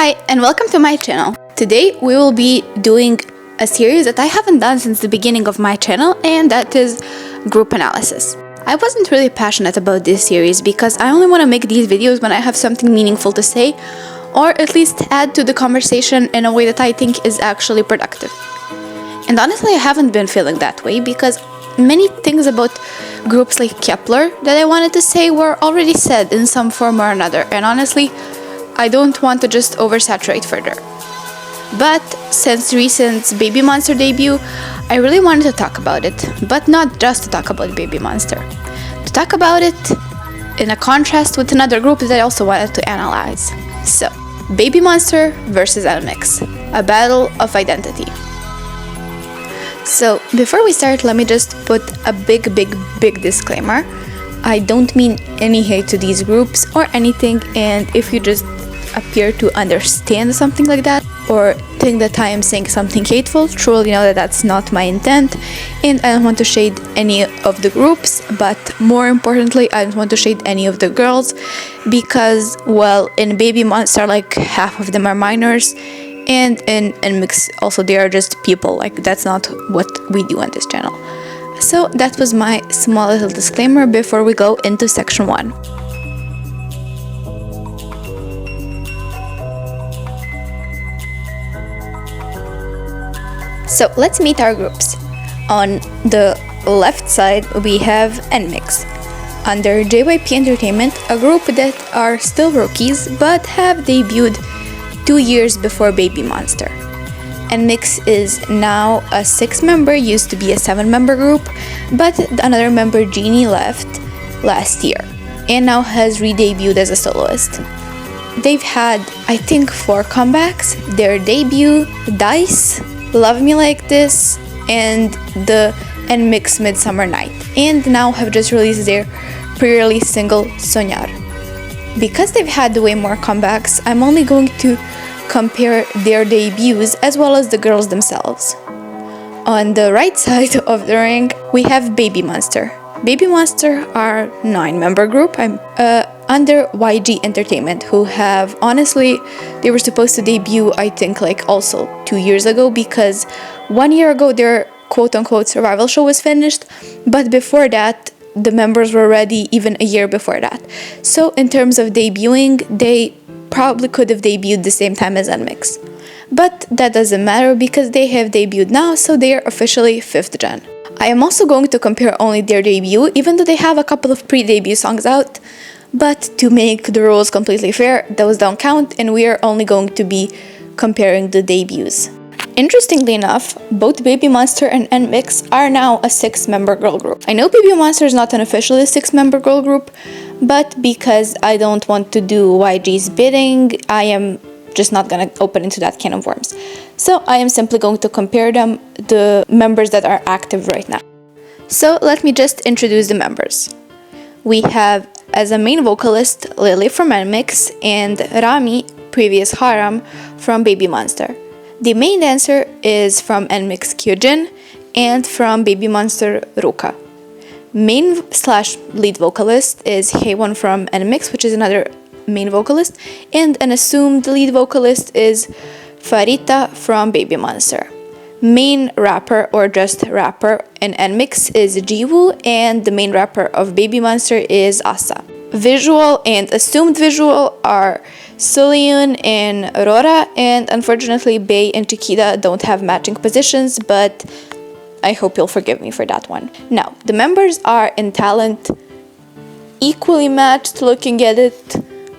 Hi and welcome to my channel. Today we will be doing a series that I haven't done since the beginning of my channel, and that is group analysis. I wasn't really passionate about this series because I only want to make these videos when I have something meaningful to say, or at least add to the conversation in a way that I think is actually productive. And honestly, I haven't been feeling that way because many things about groups like Kepler that I wanted to say were already said in some form or another, and honestly, I don't want to just oversaturate further. But since recent Babymonster debut, I really wanted to talk about it, but not just to talk about Babymonster. To talk about it in a contrast with another group that I also wanted to analyze. So, Babymonster versus Nmixx, a battle of identity. So, before we start, let me just put a big disclaimer. I don't mean any hate to these groups or anything, and if you just appear to understand something like that or think that I am saying something hateful, truly know that that's not my intent, and I don't want to shade any of the groups, but more importantly, I don't want to shade any of the girls because, well, in Babymonster, like half of them are minors, and in Nmixx also they are just people. Like, that's not what we do on this channel. So that was my small little disclaimer before we go into section 1. So let's meet our groups. On the left side we have Nmixx. Under JYP Entertainment, a group that are still rookies but have debuted 2 years before Babymonster. Nmixx is now a 6-member, used to be a 7-member group, but another member, Jeannie, left last year and now has re-debuted as a soloist. They've had, I think, 4 comebacks: their debut, Dice, Love Me Like This, and the Nmixx Midsummer Night, and now have just released their pre-release single, Soñar. Because they've had way more comebacks, I'm only going to compare their debuts as well as the girls themselves. On the right side of the ring, we have Babymonster. Babymonster are 9-member group under YG Entertainment, who have, honestly, they were supposed to debut, I think, like also 2 years ago, because 1 year ago their quote-unquote survival show was finished, but before that the members were ready even a year before that. So in terms of debuting, they probably could have debuted the same time as Nmixx. But that doesn't matter because they have debuted now, so they are officially 5th gen. I am also going to compare only their debut, even though they have a couple of pre-debut songs out. But to make the rules completely fair, those don't count, and we are only going to be comparing the debuts. Interestingly enough, both Babymonster and Nmixx are now a 6-member girl group. I know Babymonster is not an officially 6-member girl group, but because I don't want to do YG's bidding, I am just not gonna open into that can of worms. So I am simply going to compare them, the members that are active right now. So let me just introduce the members. We have as a main vocalist Lily from Nmixx and Rami, previous Haram, from Babymonster. The main dancer is from Nmixx Kyujin and from Babymonster Rora. Main/lead vocalist is Ahyeon from Nmixx, which is another main vocalist, and an assumed lead vocalist is Farita from Babymonster. Main rapper, or just rapper, in Nmixx is Jiwoo, and the main rapper of Babymonster is Asa. Visual and assumed visual are Sullyoon and Rora, and unfortunately Bae and Chiquita don't have matching positions, but I hope you'll forgive me for that one. Now, the members are in talent equally matched looking at it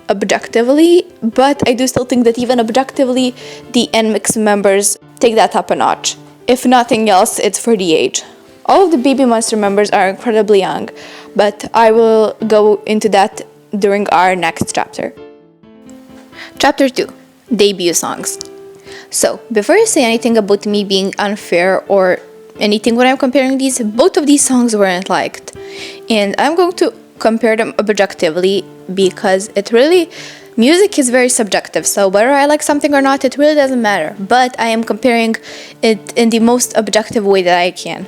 objectively, but I do still think that even objectively, the Nmixx members take that up a notch. If nothing else, it's for the age. All of the Babymonster members are incredibly young, but I will go into that during our next chapter. Chapter 2. Debut songs. So, before you say anything about me being unfair or anything when I'm comparing these, both of these songs weren't liked. And I'm going to compare them objectively because music is very subjective, so whether I like something or not, it really doesn't matter. But I am comparing it in the most objective way that I can.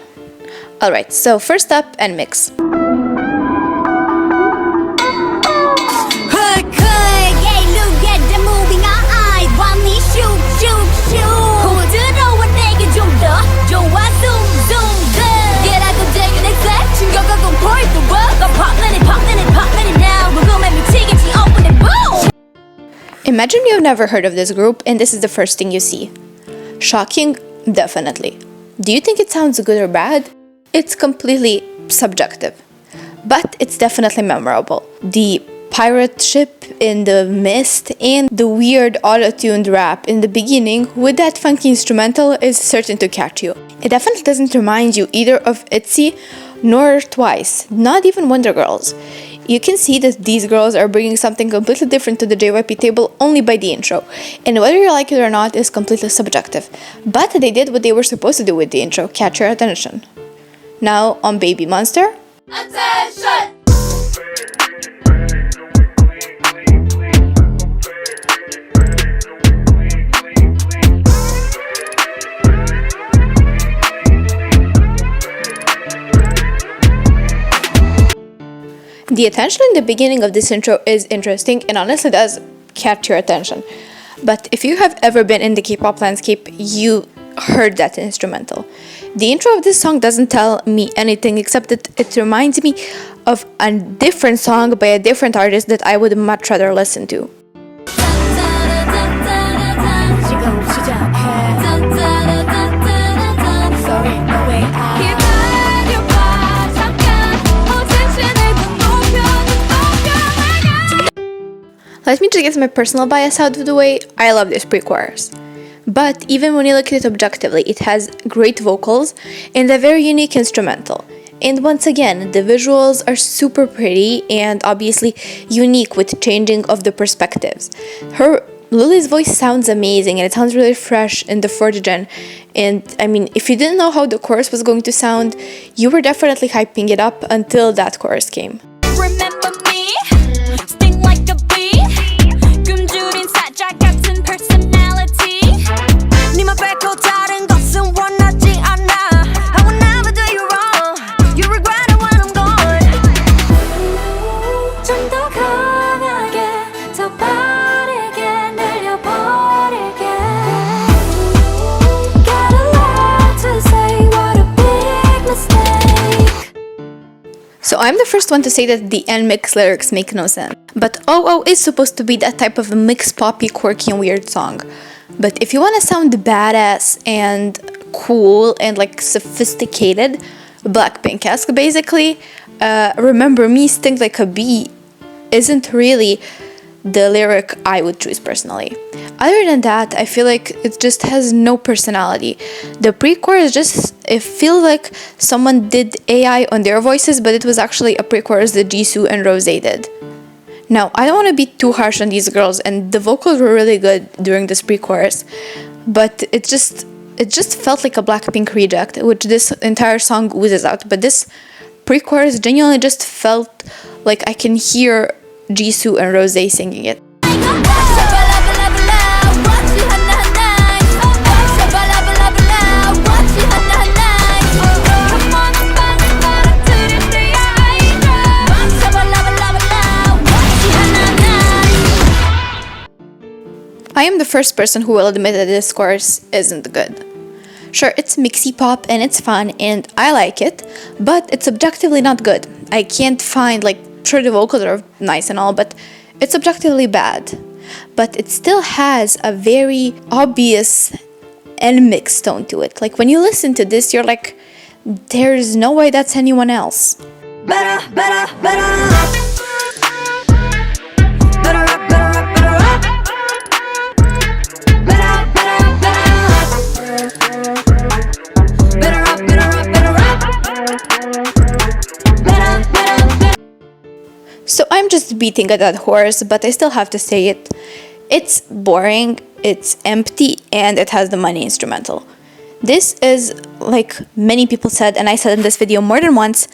Alright, so first up, Nmixx. Hood, good, yeah, look at the moving our eyes while Imagine you've never heard of this group and this is the first thing you see. Shocking? Definitely. Do you think it sounds good or bad? It's completely subjective. But it's definitely memorable. The pirate ship in the mist and the weird auto-tuned rap in the beginning with that funky instrumental is certain to catch you. It definitely doesn't remind you either of ITZY nor Twice, not even Wonder Girls. You can see that these girls are bringing something completely different to the JYP table only by the intro, and whether you like it or not is completely subjective. But they did what they were supposed to do with the intro, catch your attention. Now on Babymonster. Attention! The attention in the beginning of this intro is interesting and honestly does catch your attention. But if you have ever been in the K-pop landscape, you heard that instrumental. The intro of this song doesn't tell me anything except that it reminds me of a different song by a different artist that I would much rather listen to. Let me just get my personal bias out of the way. I love this pre-chorus. But even when you look at it objectively, it has great vocals and a very unique instrumental. And once again, the visuals are super pretty and obviously unique with changing of the perspectives. Lily's voice sounds amazing and it sounds really fresh in the 4th gen. And I mean, if you didn't know how the chorus was going to sound, you were definitely hyping it up until that chorus came. Remember me? Sting like a bee. 굶주린 사자 같은 personality. 네맘 뺏고 다른 것은 원하지 않아. I will never do you wrong. You regret it when I'm gone. 좀 더 강하게, 더 빠르게 날려버릴게. Got a lot to say, what a big mistake. So I'm the first one to say that the Nmixx lyrics make no sense. But O.O is supposed to be that type of mixed poppy, quirky and weird song. But if you want to sound badass and cool and like sophisticated, Blackpink-esque basically, Remember Me, Sting Like a Bee isn't really the lyric I would choose personally. Other than that, I feel like it just has no personality. The pre-chorus it feels like someone did AI on their voices, but it was actually a pre-chorus that Jiwoo and Rose did. Now, I don't want to be too harsh on these girls, and the vocals were really good during this pre-chorus, but it just felt like a Blackpink reject, which this entire song oozes out. But this pre-chorus genuinely just felt like I can hear Jiwoo and Rose singing it. I am the first person who will admit that this chorus isn't good. Sure, it's mixy pop and it's fun and I like it, but it's objectively not good. I can't find, sure the vocals are nice and all, but it's objectively bad. But it still has a very obvious Nmixx tone to it. Like when you listen to this, you're like, there's no way that's anyone else. Better. So I'm just beating a dead horse, but I still have to say it. It's boring, it's empty, and it has the money instrumental. This is, like many people said, and I said in this video more than once,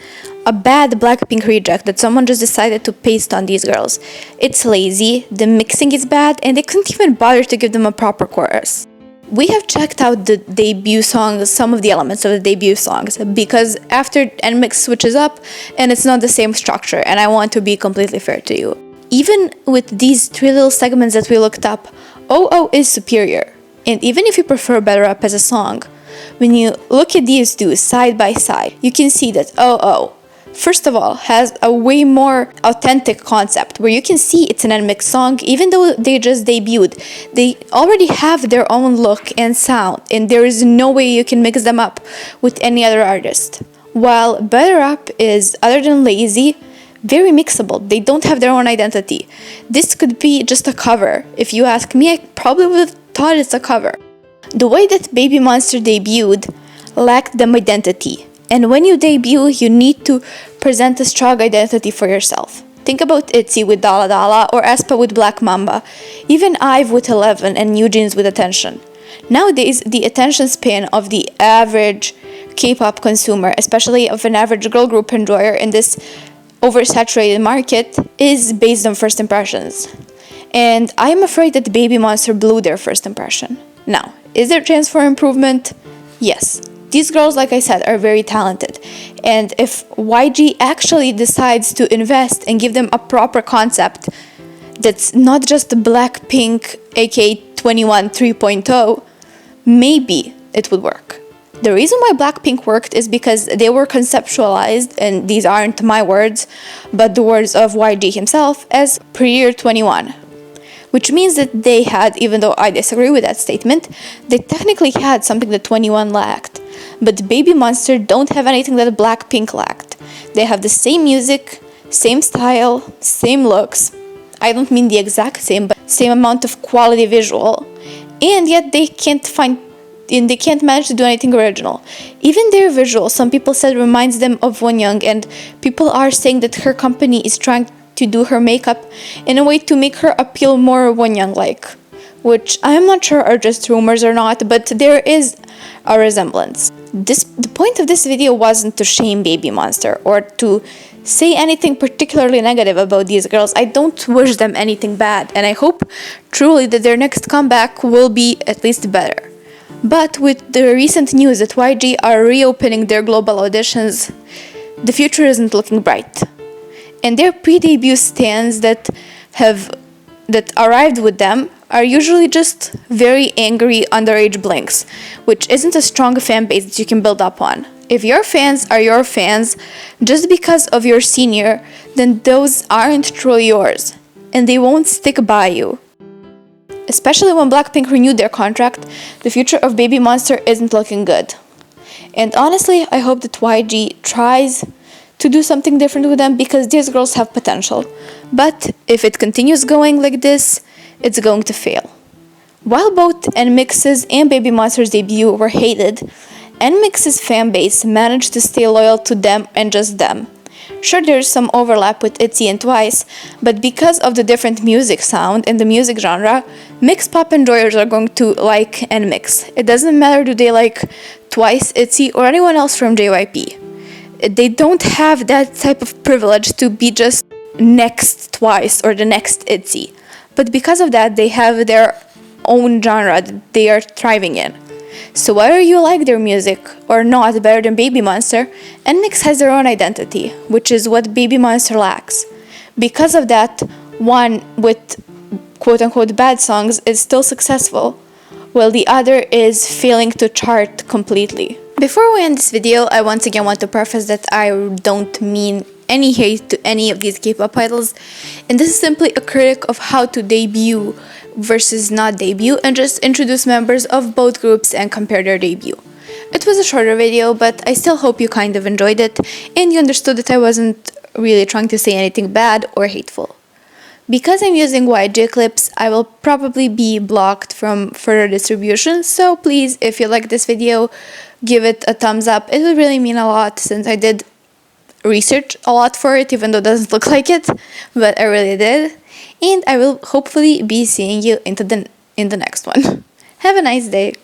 a bad Blackpink reject that someone just decided to paste on these girls. It's lazy, the mixing is bad, and they couldn't even bother to give them a proper chorus. We have checked out the debut songs, some of the elements of the debut songs, because after Nmixx switches up and it's not the same structure, and I want to be completely fair to you. Even with these 3 little segments that we looked up, O.O is superior. And even if you prefer Better Up as a song, when you look at these two side by side, you can see that O.O first of all, has a way more authentic concept where you can see it's an Nmixx song, even though they just debuted. They already have their own look and sound, and there is no way you can mix them up with any other artist. While Better Up is, other than lazy, very mixable. They don't have their own identity. This could be just a cover. If you ask me, I probably would have thought it's a cover. The way that Babymonster debuted lacked them identity. And when you debut, you need to present a strong identity for yourself. Think about ITZY with Dala Dala or aespa with Black Mamba, even IVE with 11 and New Jeans with Attention. Nowadays, the attention span of the average K-pop consumer, especially of an average girl group enjoyer in this oversaturated market, is based on first impressions. And I am afraid that Babymonster blew their first impression. Now, is there a chance for improvement? Yes. These girls, like I said, are very talented. And if YG actually decides to invest and give them a proper concept that's not just Blackpink, aka 21 3.0, maybe it would work. The reason why Blackpink worked is because they were conceptualized, and these aren't my words, but the words of YG himself, as pre-year 21. Which means that they had, even though I disagree with that statement, they technically had something that 21 lacked. But Babymonster don't have anything that Blackpink lacked. They have the same music, same style, same looks. I don't mean the exact same, but same amount of quality visual. And yet they can't manage to do anything original. Even their visual, some people said, reminds them of Wonyoung, and people are saying that her company is trying to do her makeup in a way to make her appeal more Wonyoung-like, which I am not sure are just rumors or not, but there is a resemblance. The point of this video wasn't to shame Babymonster or to say anything particularly negative about these girls. I don't wish them anything bad, and I hope truly that their next comeback will be at least better. But with the recent news that YG are reopening their global auditions, the future isn't looking bright. And their pre-debut stans that arrived with them are usually just very angry underage blinks, which isn't a strong fan base that you can build up on. If your fans are your fans just because of your senior, then those aren't truly yours, and they won't stick by you. Especially when Blackpink renewed their contract, the future of Babymonster isn't looking good. And honestly, I hope that YG tries to do something different with them, because these girls have potential. But if it continues going like this, it's going to fail. While both Nmixx's and Babymonster's debut were hated, Nmixx's fan base managed to stay loyal to them and just them. Sure, there's some overlap with ITZY and TWICE, but because of the different music sound and the music genre, mixed pop enjoyers are going to like Nmixx. It doesn't matter do they like TWICE, ITZY, or anyone else from JYP. They don't have that type of privilege to be just next TWICE or the next ITZY. But because of that, they have their own genre that they are thriving in. So whether you like their music or not better than Babymonster, Nmixx has their own identity, which is what Babymonster lacks. Because of that, one with quote-unquote bad songs is still successful, while the other is failing to chart completely. Before we end this video, I once again want to preface that I don't mean any hate to any of these K-pop idols, and this is simply a critic of how to debut versus not debut, and just introduce members of both groups and compare their debut. It was a shorter video, but I still hope you kind of enjoyed it, and you understood that I wasn't really trying to say anything bad or hateful. Because I'm using YG clips, I will probably be blocked from further distribution, so please, if you like this video, give it a thumbs up. It would really mean a lot, since I did research a lot for it, even though it doesn't look like it, but I really did. And I will hopefully be seeing you in the next one. Have a nice day.